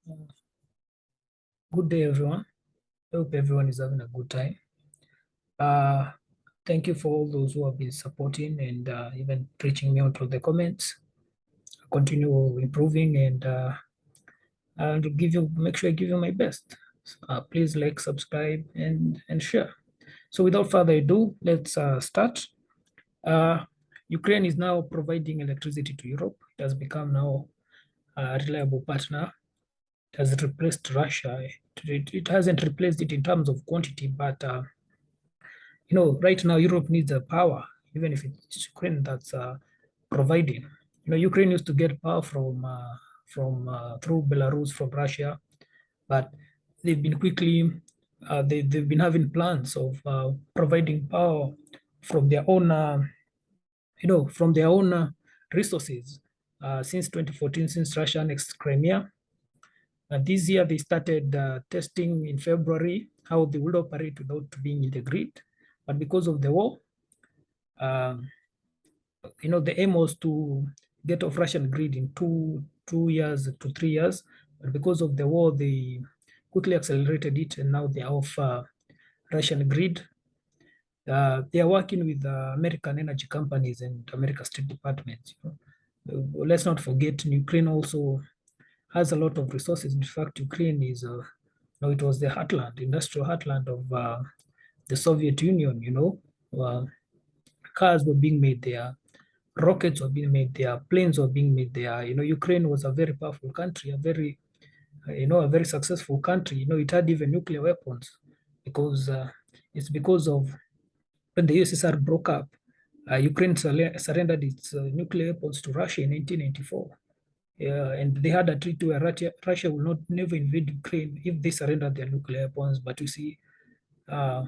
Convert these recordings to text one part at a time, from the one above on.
Uh, Good day, everyone. I hope everyone is having a good time. Uh, Thank you for all those who have been supporting and even reaching me out through the comments. Continue improving and make sure I give you my best. Please like, subscribe, and share. So without further ado, let's start. Uh, Ukraine is now providing electricity to Europe. It has become now a reliable partner. It has replaced Russia. It hasn't replaced it in terms of quantity, but right now Europe needs the power, even if it's Ukraine that's providing. Ukraine used to get power from through Belarus from Russia, but they've been quickly they've been having plans of providing power from their own from their own resources since 2014, since Russia annexed Crimea. This year they started testing in February how they would operate without being in the grid, but because of the war, um, the aim was to get off Russian grid in two years to 3 years, but because of the war, they quickly accelerated it, and now they are off Russian grid. They are working with American energy companies and American State Departments. Let's not forget, Ukraine also has a lot of resources. In fact, Ukraine is, it was the heartland, industrial heartland of the Soviet Union. Cars were being made there, rockets were being made there, planes were being made there. Ukraine was a very powerful country, a very successful country. It had even nuclear weapons because it's because of when the USSR broke up, Ukraine surrendered its nuclear weapons to Russia in 1994. And they had a treaty where Russia will not never invade Ukraine if they surrender their nuclear weapons. But you see, uh,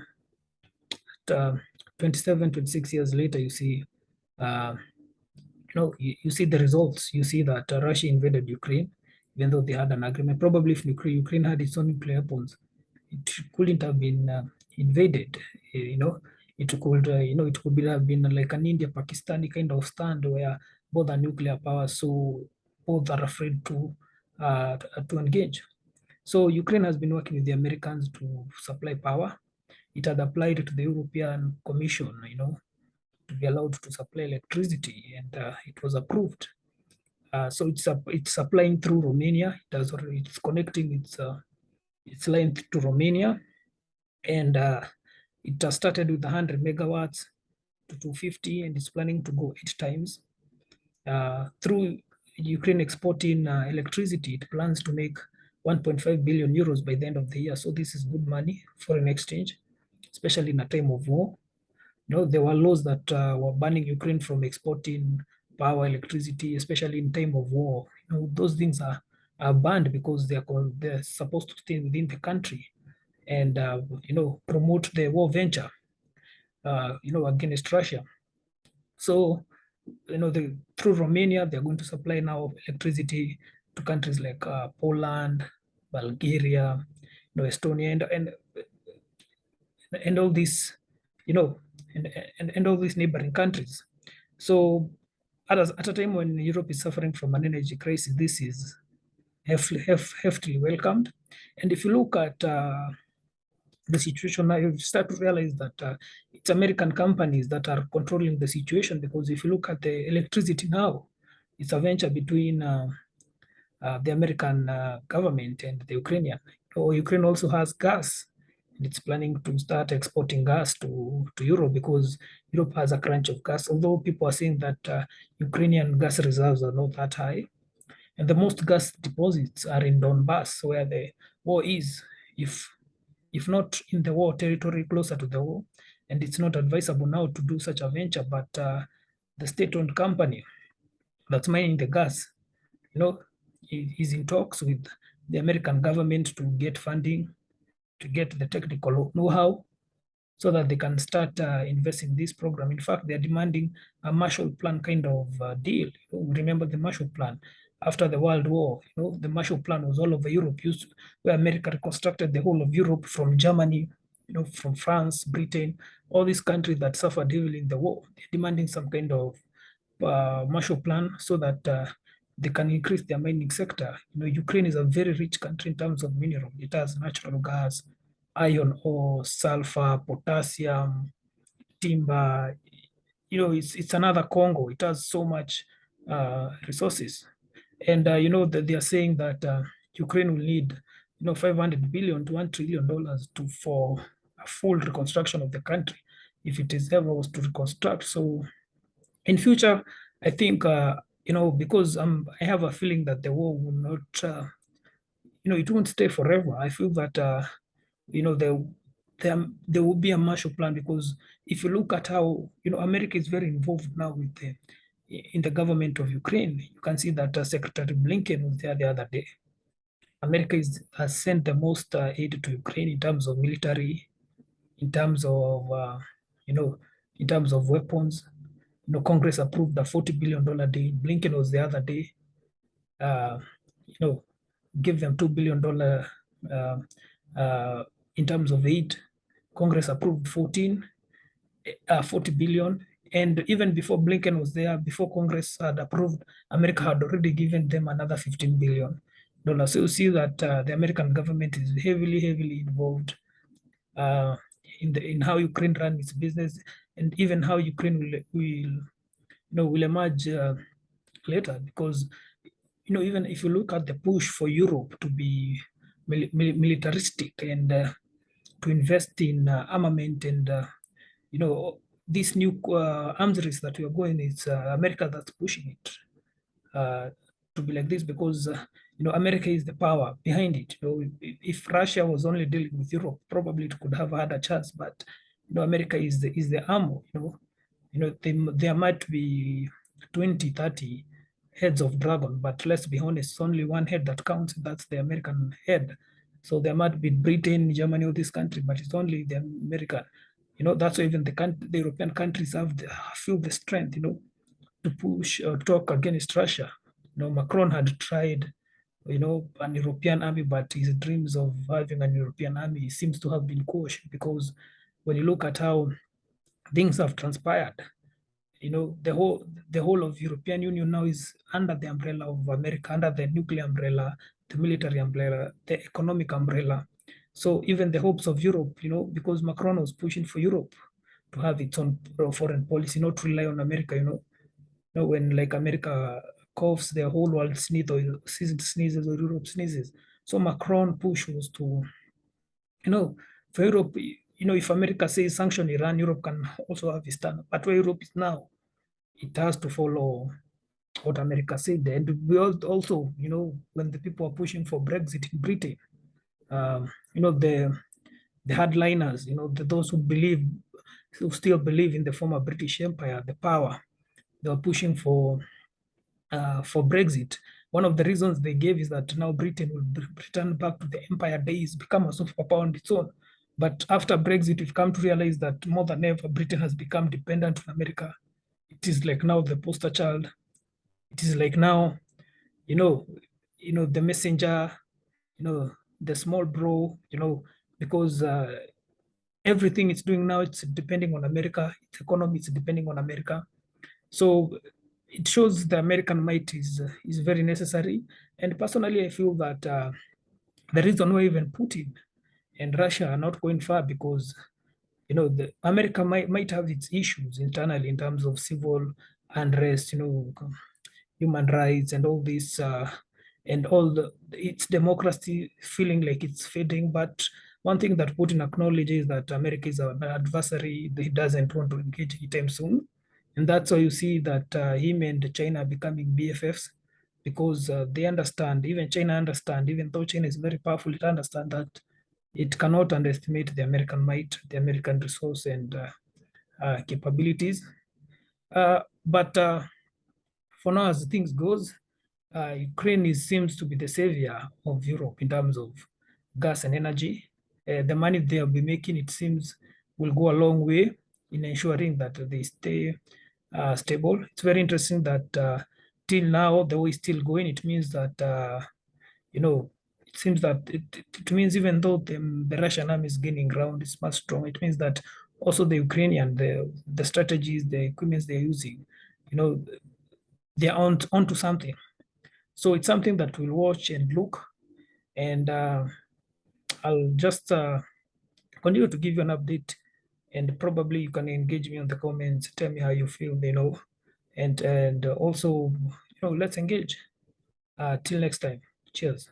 27, 26 years later, you see, uh, you see the results. You see that Russia invaded Ukraine, even though they had an agreement. Probably if Ukraine had its own nuclear weapons, it couldn't have been invaded. It could, it could have been like an India-Pakistani kind of stand where both are nuclear powers, so both are afraid to engage. So Ukraine has been working with the Americans to supply power. It had applied to the European Commission, to be allowed to supply electricity, and it was approved. So it's supplying through Romania. It's connecting its line to Romania, and it has started with 100 megawatts to 250, and it's planning to go 8 times. Through Ukraine exporting electricity, it plans to make 1.5 billion euros by the end of the year. So this is good money, foreign exchange, especially in a time of war. There were laws that were banning Ukraine from exporting power, electricity, especially in time of war. Those things are banned because they're supposed to stay within the country and promote the war venture, against Russia. So, through Romania, they're going to supply now electricity to countries like Poland, Bulgaria, Estonia, and all these, you know, and all these neighboring countries. So, at a time when Europe is suffering from an energy crisis, this is heftily welcomed. And if you look at the situation now, you start to realize that it's American companies that are controlling the situation, because if you look at the electricity now, it's a venture between the American government and the Ukrainian. So Ukraine also has gas, and it's planning to start exporting gas to Europe because Europe has a crunch of gas. Although people are saying that Ukrainian gas reserves are not that high, and the most gas deposits are in Donbass, where the war is. If not in the war territory, closer to the war, and it's not advisable now to do such a venture. But the state-owned company that's mining the gas, is in talks with the American government to get funding, to get the technical know-how, so that they can start investing in this program. In fact, they're demanding a Marshall Plan kind of deal. Remember the Marshall Plan after the World War. The Marshall Plan was all over Europe, where America reconstructed the whole of Europe, from Germany, from France, Britain, all these countries that suffered heavily in the war. They're demanding some kind of Marshall Plan so that they can increase their mining sector. Ukraine is a very rich country in terms of mineral. It has natural gas, iron ore, sulfur, potassium, timber. It's another Congo. It has so much resources. And that they are saying that Ukraine will need 500 billion to $1 trillion for a full reconstruction of the country, if it is ever was to reconstruct. So in future, I think because I have a feeling that the war will not it won't stay forever. I feel that there will be a Marshall Plan, because if you look at how America is very involved now in the government of Ukraine. You can see that Secretary Blinken was there the other day. America has sent the most aid to Ukraine in terms of military, in terms of in terms of weapons. Congress approved a $40 billion deal. Blinken was the other day. You know, give them $2 billion in terms of aid. Congress approved 40 billion. And even before Blinken was there, before Congress had approved, America had already given them another $15 billion. So you see that the American government is heavily involved in how Ukraine runs its business, and even how Ukraine will emerge later. Because even if you look at the push for Europe to be militaristic and to invest in armament and this new arms race that we are going, it's America that's pushing it to be like this, because America is the power behind it. If Russia was only dealing with Europe, probably it could have had a chance. But America is the armor. There might be 20, 30 heads of dragon, but let's be honest, it's only one head that counts. That's the American head. So there might be Britain, Germany, all these countries, but it's only the American. That's why even the European countries feel the strength, to push or talk against Russia. Macron had tried, an European army, but his dreams of having an European army seems to have been quashed, because when you look at how things have transpired, the whole of European Union now is under the umbrella of America, under the nuclear umbrella, the military umbrella, the economic umbrella. So even the hopes of Europe, because Macron was pushing for Europe to have its own foreign policy, not rely on America. When like America coughs, the whole world sneezes, or Europe sneezes. So Macron push was to, for Europe, if America says sanction Iran, Europe can also have a stand. But where Europe is now, it has to follow what America said. And we also, when the people are pushing for Brexit in Britain, the hardliners, those who still believe in the former British Empire, the power, they were pushing for Brexit. One of the reasons they gave is that now Britain will return back to the empire days, become a superpower on its own. But after Brexit, we've come to realize that more than ever, Britain has become dependent on America. It is like now the poster child. It is like now, the messenger, the small bro, because everything it's doing now, it's depending on America. Its economy is depending on America. So it shows the American might is very necessary. And personally, I feel that the reason why even Putin and Russia are not going far, because America might have its issues internally in terms of civil unrest, human rights, and all this, and its democracy feeling like it's fading. But one thing that Putin acknowledges is that America is an adversary. He doesn't want to engage anytime soon. And that's why you see that him and China are becoming BFFs, because they understand, even China understand, even though China is very powerful, it understands that it cannot underestimate the American might, the American resource and capabilities. But for now, as things goes, Ukraine seems to be the savior of Europe in terms of gas and energy. The money they'll be making, it seems, will go a long way in ensuring that they stay stable. It's very interesting that till now, the way it's still going, it means that, it seems that it means even though the Russian army is gaining ground, it's much strong. It means that also the Ukrainian, the strategies, the equipments they're using, they're onto something. So it's something that we'll watch and look, and I'll just continue to give you an update, and probably you can engage me on the comments, tell me how you feel, and also, let's engage. Till next time. Cheers.